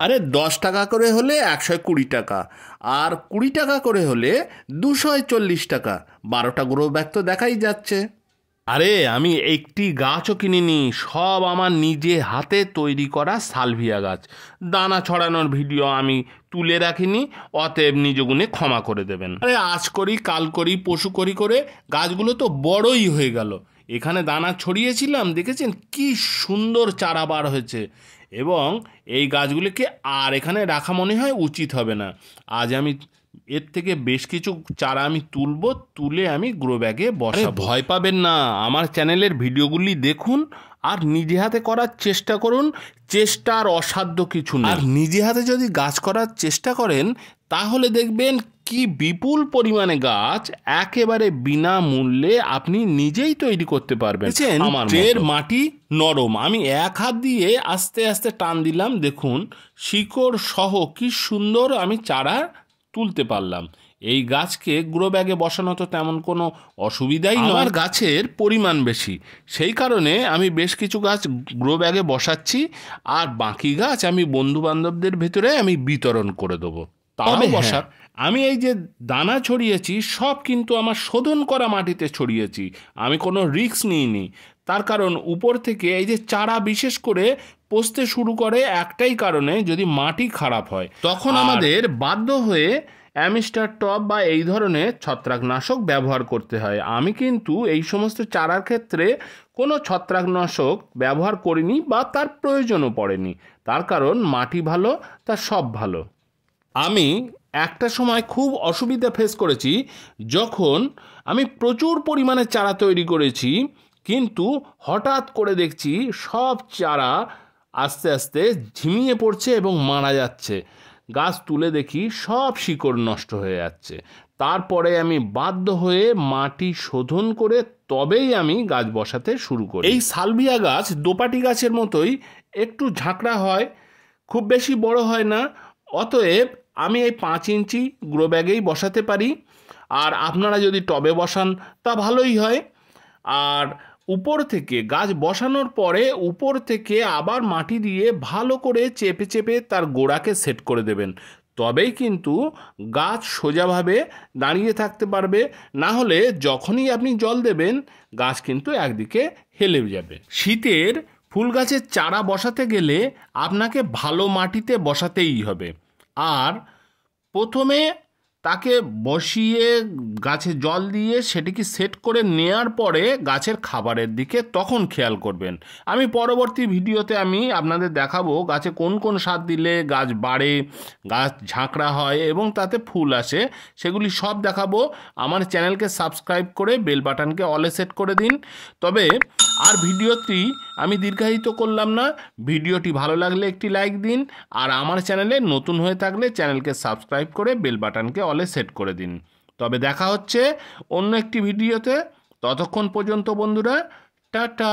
আরে 10 টাকা করে হলে 120 টাকা, আর 20 টাকা করে হলে 240 টাকা। 12টা গ্রো ব্যাগ তো দেখাই যাচ্ছে। আরে আমি একটি গাছও কিনিনি, সব আমার নিজে হাতে তৈরি করা সালভিয়া গাছ। দানা ছড়ানোর ভিডিও আমি তুলে রাখিনি, অতএব নিজ গুণে ক্ষমা করে দেবেন। আরে আজ করি কাল করি পশু করি করে গাছগুলো তো বড়ই হয়ে গেল। এখানে দানা ছড়িয়েছিলাম, দেখেছেন কি সুন্দর চারা বার হয়েছে। এবং এই গাছগুলিকে আর এখানে রাখা মনে হয় উচিত হবে না। আজ আমি এর থেকে বেশ কিছু চারা আমি তুলে আমি গ্রো ব্যাগে বসাবো। ভয় পাবেন না, আমার চ্যানেলের ভিডিওগুলি দেখুন আর নিজে হাতে করার চেষ্টা করুন। চেষ্টার অসাধ্য কিছু নেই। আর নিজে হাতে যদি গাছ করার চেষ্টা করেন তাহলে দেখবেন কি বিপুল পরিমাণে গাছ একেবারে বিনামূল্যে আপনি নিজেই তৈরি করতে পারবেন। আমার ট্রের মাটি নরম, আমি এক হাত দিয়ে আস্তে আস্তে টান দিলাম, দেখুন শিকড় সহ কি সুন্দর আমি চারা তুলতে পারলাম। এই গাছকে গ্রো ব্যাগে বসানো তো তেমন কোনো অসুবিধাই নয়। আমার গাছের পরিমাণ বেশি, সেই কারণে আমি বেশ কিছু গাছ গ্রো ব্যাগে বসাচ্ছি, আর বাকি গাছ আমি বন্ধু বান্ধবদের ভেতরে আমি বিতরণ করে দেবো। তবে বসাক। আমি এই যে দানা ছড়িয়েছি সব কিন্তু আমার শোধন করা মাটিতে ছড়িয়েছি, আমি কোনো রিস্ক নিইনি। তার কারণ উপর থেকে এই যে চারা বিশেষ করে পচতে শুরু করে একটাই কারণে, যদি মাটি খারাপ হয় তখন আমাদের বাধ্য হয়ে অ্যামিস্টার টপ বা এই ধরনের ছত্রাকনাশক ব্যবহার করতে হয়। আমি কিন্তু এই সমস্ত চারার ক্ষেত্রে কোনো ছত্রাকনাশক ব্যবহার করিনি বা তার প্রয়োজনও পড়েনি। তার কারণ মাটি ভালো, তার সব ভালো। আমি একটা সময় খুব অসুবিধা ফেস করেছি, যখন আমি প্রচুর পরিমাণে চারা তৈরি করেছি, কিন্তু হঠাৎ করে দেখছি সব চারা আস্তে আস্তে ঝিমিয়ে পড়ছে এবং মারা যাচ্ছে। গাছ তুলে দেখি সব শিকড় নষ্ট হয়ে যাচ্ছে। তারপরে আমি বাধ্য হয়ে মাটি শোধন করে তবেই আমি গাছ বসাতে শুরু করি। এই সালভিয়া গাছ দোপাটি গাছের মতোই একটু ঝাঁকড়া হয়, খুব বেশি বড় হয় না। অতএব আমি এই 5 ইঞ্চি গ্রো ব্যাগেই বসাতে পারি। আর আপনারা যদি টবে বসান তা ভালোই হয়। আর উপর থেকে গাছ বসানোর পরে উপর থেকে আবার মাটি দিয়ে ভালো করে চেপে চেপে তার গোড়াকে সেট করে দেবেন, তবেই কিন্তু গাছ সোজাভাবে দাঁড়িয়ে থাকতে পারবে। না হলে যখনই আপনি জল দেবেন গাছ কিন্তু একদিকে হেলে যাবে। শীতের ফুল গাছের চারা বসাতে গেলে আপনাকে ভালো মাটিতে বসাতেই হবে। আর প্রথমে তাকে বসিয়ে গাছে জল দিয়ে সেটিকে সেট করে নেওয়ার পরে গাছের খাবারের দিকে তখন খেয়াল করবেন। আমি পরবর্তী ভিডিওতে আমি আপনাদের দেখাবো গাছে কোন কোন সার দিলে গাছ বাড়ে, গাছ ঝাঁকড়া হয় এবং তাতে ফুল আসে, সেগুলি সব দেখাবো। আমার চ্যানেলকে সাবস্ক্রাইব করে বেল বাটনকে অলে সেট করে দিন। তবে আর ভিডিওটি আমি দীর্ঘায়িত করলাম না। ভিডিওটি ভালো লাগলে একটি লাইক দিন, আর আমার চ্যানেলে নতুন হয়ে থাকলে চ্যানেলকে সাবস্ক্রাইব করে বেল বাটনকে অলে সেট করে দিন। তবে দেখা হচ্ছে অন্য একটি ভিডিওতে। ততক্ষণ পর্যন্ত বন্ধুরা, টাটা।